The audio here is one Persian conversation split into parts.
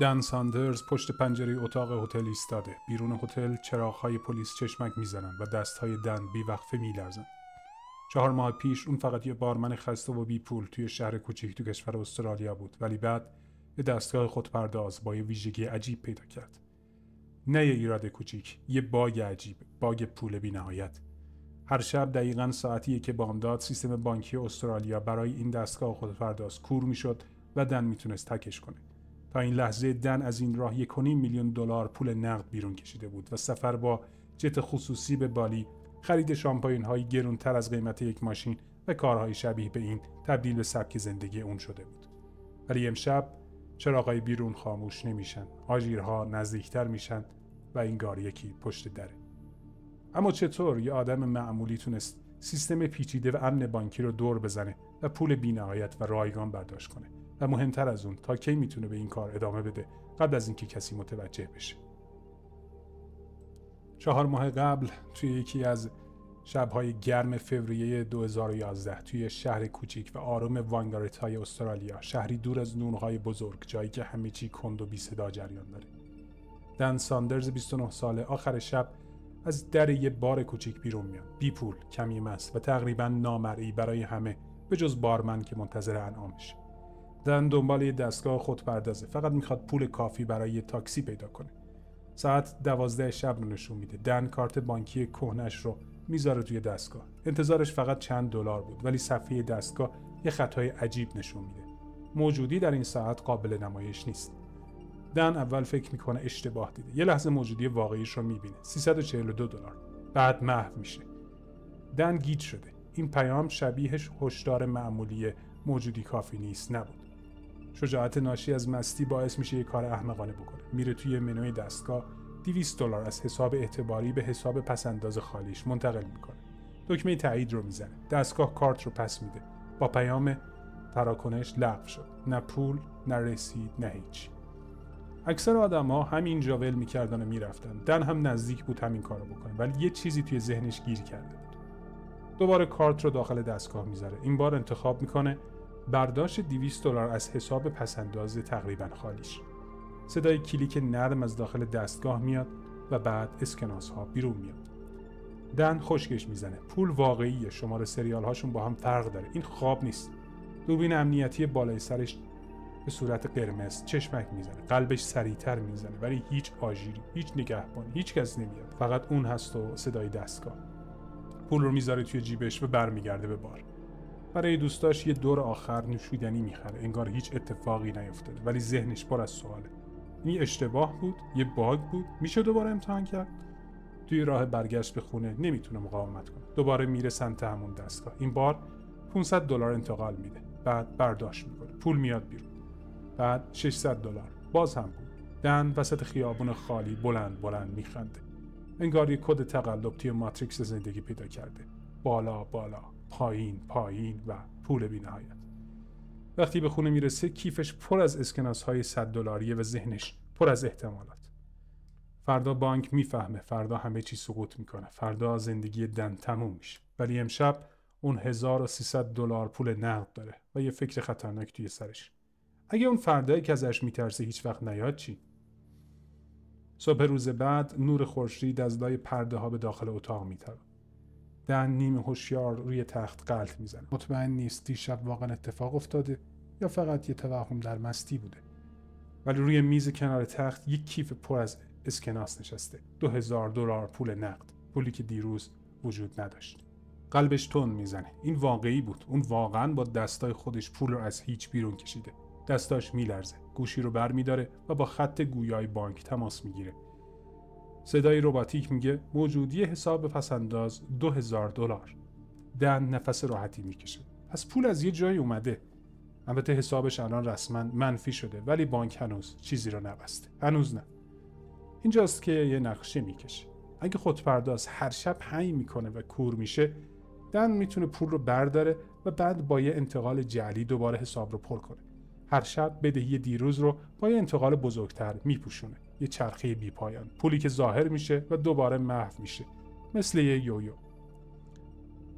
دن ساندرز پشت پنجره اتاق هتل ایستاده. بیرون هتل چراغ‌های پلیس چشمک میزنن و دست‌های دن بی‌وقفه میلرزن. 4 ماه پیش اون فقط یه بارمن خسته و بی پول توی شهر کوچیک تو کشور استرالیا بود، ولی بعد یه دستگاه خودپرداز با یه ویژگی عجیب پیدا کرد. نه یه ایراد کوچیک، یه باگ عجیب، باگ پول بی‌نهایت. هر شب دقیقاً ساعتیه که بامداد سیستم بانکی استرالیا برای این دستگاه خودپرداز کور میشد و دن میتونست تکش کنه. تا این لحظه دن از این راه 1.5 میلیون دلار پول نقد بیرون کشیده بود و سفر با جت خصوصی به بالی، خرید شامپاین‌های گرونتر از قیمت یک ماشین و کارهای شبیه به این تبدیل به سبک زندگی اون شده بود. ولی امشب چراغای بیرون خاموش نمیشن، آژیرها نزدیکتر میشن و انگار یکی پشت دره. اما چطور یه آدم معمولی تونست سیستم پیچیده و امن بانکی رو دور بزنه و پول بی‌نهایت و رایگان برداشت کنه؟ و مهمتر از اون، تا کی میتونه به این کار ادامه بده قبل از اینکه کسی متوجه بشه؟ 4 ماه قبل توی یکی از شب‌های گرم فوریه 2011 توی شهر کوچیک و آروم وانگارتای استرالیا، شهری دور از نورهای بزرگ، جایی که همه چی کند و بی صدا جریان داره، دن ساندرز 29 ساله آخر شب از در یه بار کوچیک بیرون میاد، بی پول، کمی مست و تقریبا نامرئی برای همه به جز بارمن که منتظر انعامش. دن دنبال یه دستگاه خودپردازه، فقط میخواد پول کافی برای یه تاکسی پیدا کنه. ساعت 12 شب رو نشون میده. دن کارت بانکی کهنش رو میذاره توی دستگاه. انتظارش فقط چند دلار بود، ولی صفحه دستگاه یه خطای عجیب نشون میده. موجودی در این ساعت قابل نمایش نیست. دن اول فکر میکنه اشتباه دیده. یه لحظه موجودی واقعیش رو میبینه. 342 دلار. بعد محو میشه. دن گیج شده. این پیام شبیهش هشدار معمولی موجودی کافی نیست نبود. شجاعت ناشی از مستی باعث میشه یه کار احمقانه بکنه. میره توی منوی دستگاه 200 دلار از حساب اعتباری به حساب پسنداز خالیش منتقل میکنه. دکمه تایید رو میزنه. دستگاه کارت رو پس میده. با پیام تراکنش لغو شد. نه پول، نه رسید، نه هیچ. اکثر آدم‌ها همینجا ول میکردن و میرفتن. دن هم نزدیک بود همین کارو بکنه، ولی یه چیزی توی ذهنش گیر کرده بود. دوباره کارت رو داخل دستگاه میذاره. این بار انتخاب میکنه برداشت 200 دلار از حساب پسنداز تقریبا خالیش. صدای کلیک نرم از داخل دستگاه میاد و بعد اسکناس ها بیرون میاد. دن خشکش میزنه. پول واقعیه. شماره سریال هاشون با هم فرق داره. این خواب نیست. دوربین امنیتی بالای سرش به صورت قرمز چشمک میزنه. قلبش سریعتر میزنه، ولی هیچ آژیری، هیچ نگهبانی، هیچ کس نمیاد. فقط اون هست و صدای دستگاه. پول رو میذاره توی جیبش و برمیگرده به بار. برای دوستاش یه دور آخر نوشیدنی میخره. انگار هیچ اتفاقی نیفتاده، ولی ذهنش پر از سواله. این اشتباه بود؟ یه باگ بود؟ میشه دوباره امتحان کرد؟ توی راه برگشت به خونه نمیتونه مقاومت کنه. دوباره میره سمت همون دستگاه. این بار 500 دلار انتقال میده. بعد برداشت میکنه. پول میاد بیرون. بعد 600 دلار. باز هم پول. دن وسط خیابون خالی بلند بلند میخنده. انگار یه کد تقلب توی ماتریکس زندگی پیدا کرده. بالا بالا، پایین پایین و پول بی‌نهایت. وقتی به خونه میرسه کیفش پر از اسکناس های 100 دلاریه و ذهنش پر از احتمالات. فردا بانک میفهمه، فردا همه چی سقوط میکنه، فردا زندگی دن تموم میشه. ولی امشب اون 1300 دلار پول نقد داره و یه فکر خطرناک توی سرش. اگه اون فردایی که ازش میترسه هیچ وقت نیاد چی؟ صبح روز بعد نور خورشید از لای پرده ها به داخل اتاق میتابه. دن نیمه هوشیار روی تخت غلط میزنه. مطمئن نیست دیشب واقعا اتفاق افتاده یا فقط یه توهم در مستی بوده. ولی روی میز کنار تخت یک کیف پر از اسکناس نشسته. 2000 دلار پول نقد، پولی که دیروز وجود نداشت. قلبش تون میزنه. این واقعی بود. اون واقعا با دستای خودش پول رو از هیچ بیرون کشیده. دستاش میلرزه. گوشی رو برمیداره و با خط گویای بانک تماس میگیره. صدای رباتیک میگه موجودی حساب پسنداز 2000 دلار. دن نفس راحتی میکشه. پس پول از یه جایی اومده. البته حسابش الان رسما منفی شده، ولی بانک هنوز چیزی رو نبسته. هنوز نه. اینجاست که یه نقشه میکشه. اگه خودپرداز هر شب هی میکنه و کور میشه، دن میتونه پول رو برداره و بعد با یه انتقال جعلی دوباره حساب رو پر کنه. هر شب بدهی دیروز رو با یه انتقال بزرگتر میپوشونه. یه چرخه بی پایان. پولی که ظاهر میشه و دوباره محو میشه. مثل یه یویو.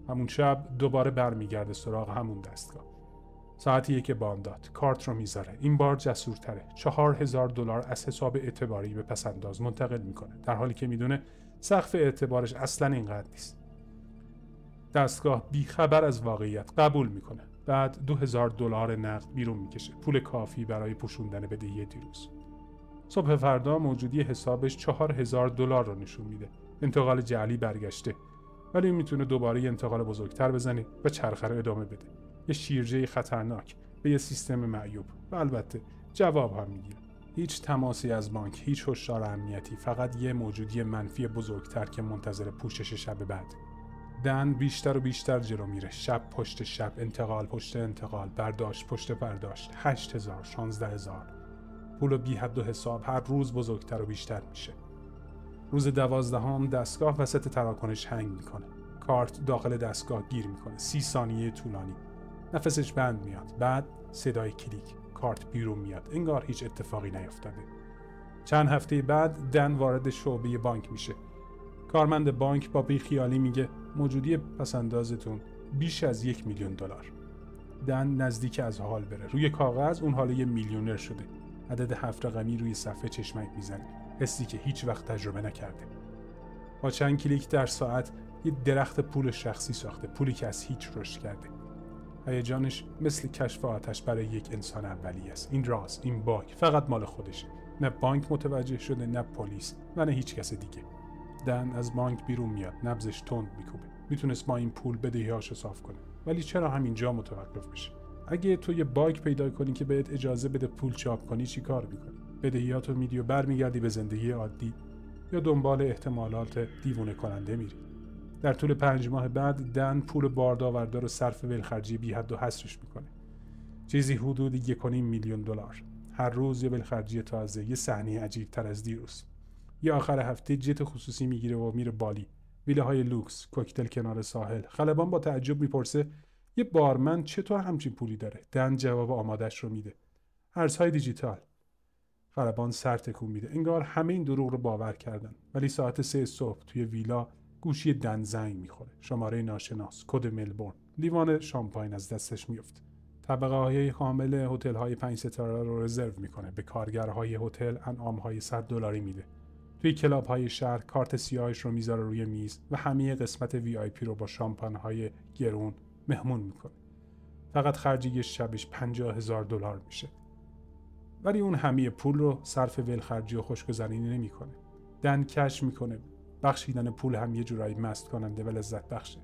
همون شب دوباره برمیگرده سراغ همون دستگاه. ساعتیه که بام داد. کارت رو میذاره. این بار جسورتره. $4000 از حساب اعتباری به پسنداز منتقل میکنه، در حالی که میدونه سقف اعتبارش اصلاً اینقدر نیست. دستگاه بیخبر از واقعیت قبول میکنه. بعد $2000 نقد بیرون میکشه، پول کافی برای پوشوندن بدهی دیروز. صبح فردا موجودی حسابش $4000 رو نشون میده. انتقال جعلی برگشته، ولی میتونه دوباره یه انتقال بزرگتر بزنه و چرخه رو ادامه بده. یه شیرجه خطرناک به یه سیستم معیوب و البته جواب هم میگیره. هیچ تماسی از بانک، هیچ هشدار امنیتی، فقط یه موجودی منفی بزرگتر که منتظر پوشش شب بعد. دن بیشتر و بیشتر جلو میره. شب پشت شب، انتقال پشت انتقال، برداشت پشت برداشت. 8000، 16000. پول بی حد و حساب هر روز بزرگتر و بیشتر میشه. روز 12 دستگاه وسط تراکنش هنگ میکنه. کارت داخل دستگاه گیر میکنه. 30 ثانیه طولانی. نفسش بند میاد. بعد صدای کلیک. کارت بیرون میاد. انگار هیچ اتفاقی نیفتاده. چند هفته بعد دن وارد شعبه بانک میشه. کارمند بانک با بیخیالی میگه موجودی پسندازتون بیش از $1,000,000. دن نزدیک از حال بره. روی کاغذ اون حالا یه میلیونر شده. عدد 7 رقمی روی صفحه چشمک میزنه. حسی که هیچ وقت تجربه نکرده. با چند کلیک در ساعت یه درخت پول شخصی ساخته، پولی که از هیچ رشد کرده. هیجانش مثل کشف آتش برای یک انسان اولیه است. این راز، این باگ فقط مال خودشه. نه بانک متوجه شده، نه پلیس و نه هیچ کس دیگه. دن از بانک بیرون میاد. نبضش تند میکوبه. میتونست با این پول بدهیاشو صاف کنه، ولی چرا همینجا متوقف بشه؟ اگه تو یه باگ پیدا کنی که بهت اجازه بده پول چاپ کنی، چی کار میکنی؟ بدهیاتو میدی و برمیگردی به زندگی عادی، یا دنبال احتمالات دیوونه کننده میری؟ در طول 5 ماه بعد دن پول باردآورده رو صرف ولخرجی بی حد و حصرش میکنه. چیزی حدود $1,500,000. هر روز یه ولخرجی تازه، یه صحنه عجیب تر از دیروز. یه آخر هفته جت خصوصی میگیره و میره بالی. ویلاهای لوکس، کوکتل کنار ساحل. خلبان با تعجب میپرسه یه بارمن چطور همچین پولی داره؟ دن جواب آمادش رو میده. ارزهای دیجیتال. خلبان سر تکون میده. انگار همه این دروغ رو باور کردن. ولی ساعت 3 صبح توی ویلا گوشی دن زنگ میخوره. شماره ناشناس، کد ملبورن. لیوان شامپاین از دستش میفته. طبقه های کامل هتل های 5 ستاره رو رزرو میکنه. به کارگرهای هتل انعام های $100 میده. توی کلاب های شهر کارت سیاهش رو میذاره روی میز و همه قسمت VIP رو با شامپان های گرون مهمون میکنه. فقط خرج یه شبش $50,000 میشه. ولی اون همه پول رو صرف ولخرجی و خوشگذرانی نمیکنه. دن کش میکنه بخشیدن پول هم یه جورایی مست کننده و لذت بخشه.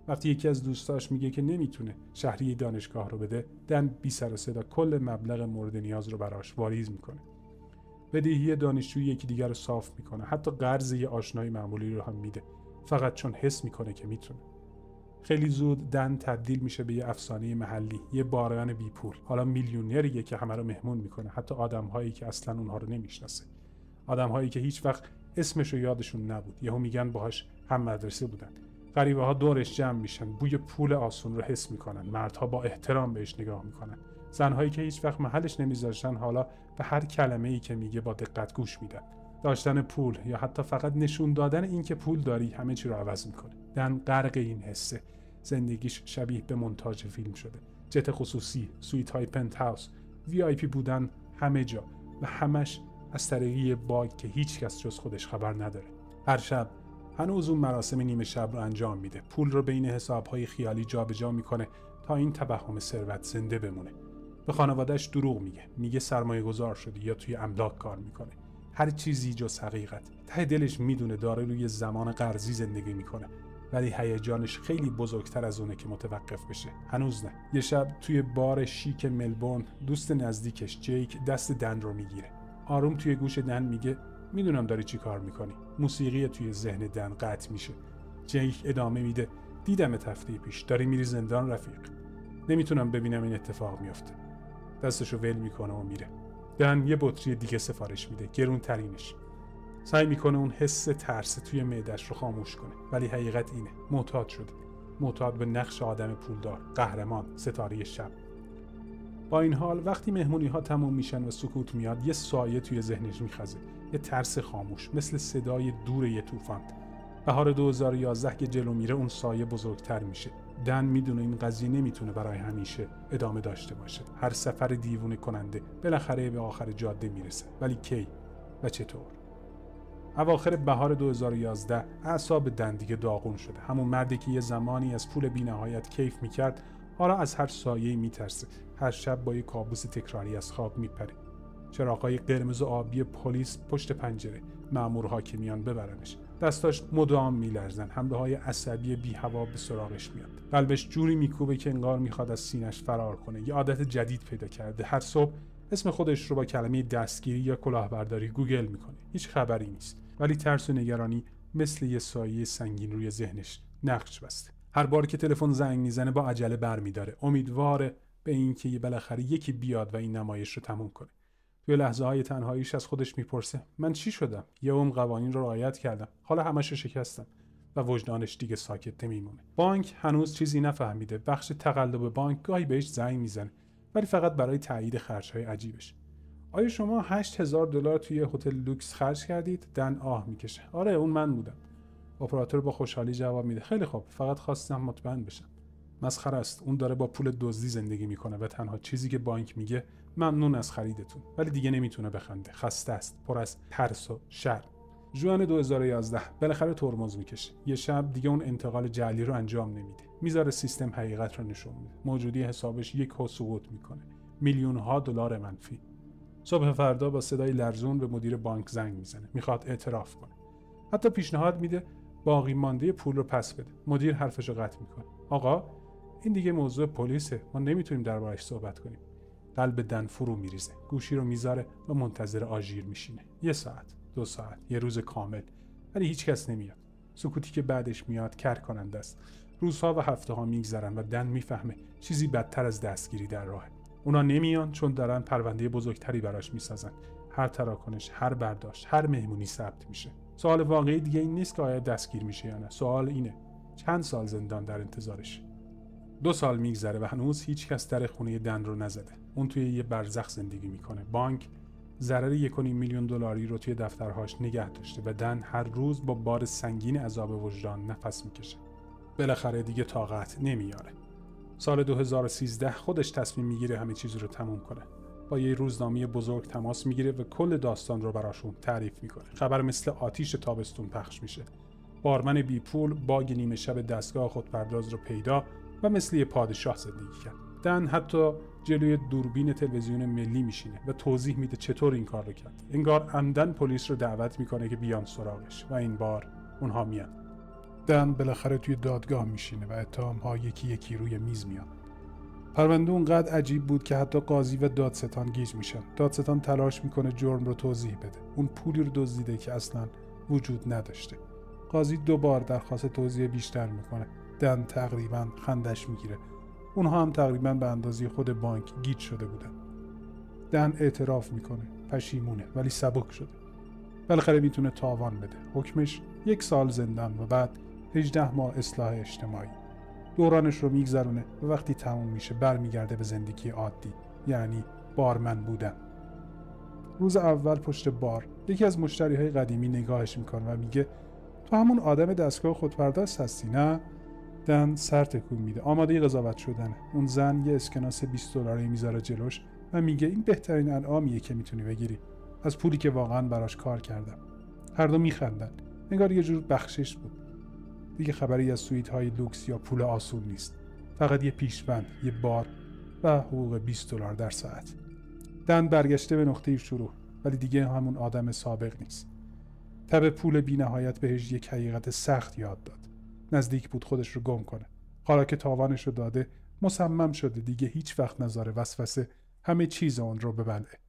وقتی یکی از دوستاش میگه که نمیتونه شهریه دانشگاه رو بده، دن بی سر و صدا کل مبلغ مورد نیاز رو براش واریز میکنه. بدهی دانشجویی یکی دیگر رو صاف میکنه. حتی قرض یه آشنای معمولی رو هم میده، فقط چون حس میکنه که میتونه. خیلی زود دن تبدیل میشه به یه افسانه محلی، یه بارمن بی پول. حالا میلیونریه که همه رو مهمون میکنه، حتی آدم‌هایی که اصلاً اونها رو نمیشناسه. آدم‌هایی که هیچ وقت اسمش رو یادشون نبود، یهو میگن باهاش هم مدرسه بودن. غریبه‌ها دورش جمع میشن، بوی پول آسون رو حس میکنن. مردها با احترام بهش نگاه میکنن. زن‌هایی که هیچ وقت محلش نمیذاشتن حالا به هر کلمه‌ای که میگه با دقت گوش میدن. داشتن پول یا حتی فقط نشون دادن این که پول داری همه چی رو عوض میکنه. دن غرق این حسه. زندگیش شبیه به مونتاژ فیلم شده. جت خصوصی، سویت های پنت هاوس، VIP بودن همه جا و همش از طریق باگ که هیچ کس جز خودش خبر نداره. هر شب هنوز اون مراسم نیمه شب رو انجام میده. پول رو بین حساب‌های خیالی جابجا میکنه تا این توهم ثروت زنده بمونه. به خانواده‌اش دروغ میگه سرمایه‌گذار شده یا توی املاک کار میکنه. هر چیزی جز حقیقت. ته دلش میدونه داره روی زمان قرضی زندگی میکنه، ولی هیجانش خیلی بزرگتر از اونه که متوقف بشه. هنوز نه. یه شب توی بار شیک ملبورن دوست نزدیکش جیک دست دن رو میگیره. آروم توی گوش دن میگه میدونم داری چی کار میکنی. موسیقی توی ذهن دن قطع میشه. جیک ادامه میده دیدمت هفته پیش، داری میری زندان رفیق. نمیتونم ببینم این اتفاق میفته. دستشو ول میکنه و میره. دن یه بطری دیگه سفارش میده، گرون ترینش. سعی میکنه اون حس ترس توی معده‌اش رو خاموش کنه، ولی حقیقت اینه معتاد شده. معتاد به نقش آدم پولدار، قهرمان، ستاره شب. با این حال وقتی مهمونی ها تموم میشن و سکوت میاد، یه سایه توی ذهنش میخزه، یه ترس خاموش مثل صدای دور یه طوفان. بهار 2011 که جلو میره اون سایه بزرگتر میشه. دن میدونه این قضیه نمیتونه برای همیشه ادامه داشته باشه. هر سفر دیوونه کننده بالاخره به آخر جاده میرسه، ولی کی و چطور؟ اواخر بهار 2011 اعصاب دن دیگه داغون شده. همون مردی که یه زمانی از پول بی‌نهایت کیف میکرد، حالا از هر سایه‌ای میترسه. هر شب با یه کابوس تکراری از خواب میپره. چراغ‌های قرمز و آبی پلیس پشت پنجره، مأمورها که میان ببرنش. دستاش مدام میلرزن، حمله‌های عصبی بی هوا به سراغش میاد. قلبش جوری میکوبه که انگار میخواد از سینه‌اش فرار کنه. یه عادت جدید پیدا کرده. هر صبح اسم خودش رو با کلمه دستگیری یا کلاهبرداری گوگل میکنه. هیچ خبری نیست، ولی ترس و نگرانی مثل یه سایه سنگین روی ذهنش نقش بسته. هر بار که تلفن زنگ میزنه با عجله برمیداره، امیدواره به اینکه بالاخره یکی بیاد و این نمایش رو تموم کنه. توی لحظه‌های تنهاییش از خودش میپرسه من چی شدم؟ یه عمر قوانین رو رعایت کردم، حالا همه‌شو شکستم. و وجدانش دیگه ساکت نمیمونه. بانک هنوز چیزی نفهمیده. بخش تقلب بانک گاهی بهش زنگ میزنه، ولی فقط برای تایید خرج‌های عجیبش. آیا شما $8,000 توی هتل لوکس خرج کردید؟ دن آه میکشه. آره اون من بودم. اپراتور با خوشحالی جواب میده خیلی خوب، فقط خواستم مطمئن بشم. مسخره است. اون داره با پول دزدی زندگی میکنه و تنها چیزی که بانک میگه ممنون از خریدتون. ولی دیگه نمیتونه بخنده. خسته است، پر از ترس و شرم. ژوئن 2011 بالاخره ترمز میکشه. یه شب دیگه اون انتقال جعلی رو انجام نمیده. میذاره سیستم حقیقت رو نشون میده. موجودی حسابش یک هو سقوط میکنه. میلیون‌ها دلار منفی. صبح فردا با صدای لرزون به مدیر بانک زنگ میزنه. میخواد اعتراف کنه. حتی پیشنهاد میده باقی مانده پول رو پس بده. مدیر حرفشو قطع میکنه. آقا این دیگه موضوع پلیسه. ما نمیتونیم دربارش صحبت کنیم. قلب دن فرو میریزه. گوشی رو میذاره و منتظر آژیر میشینه. 1 ساعت، 2 ساعت، یه روز کامل. ولی هیچ کس نمیاد. سکوتی که بعدش میاد کر کننده است. روزها و هفته‌ها میگذرن و دن میفهمه چیزی بدتر از دستگیری در راهه. اونا نمیان چون دارن پرونده بزرگتری براش میسازن. هر تراکنش، هر برداشت، هر مهمونی ثبت میشه. سوال واقعی دیگه این نیست که آیا دستگیر میشه یا نه. سوال اینه چند سال زندان در انتظارش. 2 سال میگذره و هنوز هیچ کس در خونه دن رو نزده. اون توی یه برزخ زندگی میکنه. بانک ضرر 1.5 میلیون دلاری رو توی دفترهاش نگه داشته و دن هر روز با بار سنگین عذاب وجدان نفس میکشه. بالاخره دیگه طاقت نمیاره. سال 2013 خودش تصمیم میگیره همه چیز رو تموم کنه. با یه روزنامه بزرگ تماس میگیره و کل داستان رو براشون تعریف میکنه. خبر مثل آتیش تابستون پخش میشه. بارمن بی پول باگ نیمه شب دستگاه خودپرداز رو پیدا و مثل یه پادشاه زندگی کرد. دن حتی جلوی دوربین تلویزیون ملی میشینه و توضیح میده چطور این کار رو کرد. انگار عمدن پلیس رو دعوت میکنه که بیان سراغش و این بار اونها میان. دن بالاخره توی دادگاه میشینه و اتهام‌ها یکی یکی روی میز میان. پرونده اونقدر عجیب بود که حتی قاضی و دادستان گیج میشن. دادستان تلاش میکنه جرم رو توضیح بده. اون پولی رو دزدیده که اصلاً وجود نداشته. قاضی 2 بار درخواست توضیح بیشتر میکنه. دن تقریباً خندش میگیره. اونها هم تقریباً به اندازه خود بانک گیج شده بودن. دن اعتراف میکنه. پشیمونه ولی سبک شده. بالاخره میتونه تاوان بده. حکمش 1 سال زندان و بعد 18 ماه اصلاح اجتماعی. دورانش رو میگذرونه و وقتی تموم میشه برمیگرده به زندگی عادی، یعنی بارمن بودن. روز اول پشت بار یکی از مشتریهای قدیمی نگاهش میکنه و میگه تو همون آدم دستگاه خودپرداز هستی نه؟ دن سر تکون میده. آماده قضاوت شدنه. اون زن یه اسکناس $20 میذاره جلوش و میگه این بهترین انعامیه که میتونی بگیری، از پولی که واقعا براش کار کردم. هر دو میخندن. انگار یه جور بخشش بود. دیگه خبری از سویت های لوکس یا پول آسون نیست. فقط یه پیشبند، یه بار و حقوق $20 در ساعت. دن برگشته به نقطه شروع، ولی دیگه همون آدم سابق نیست. تب پول بی نهایت بهش یک حقیقت سخت یاد داد. نزدیک بود خودش رو گم کنه. حالا که تاوانش رو داده، مصمم شده دیگه هیچ وقت نذاره وسوسه همه چیز اون رو ببلعه.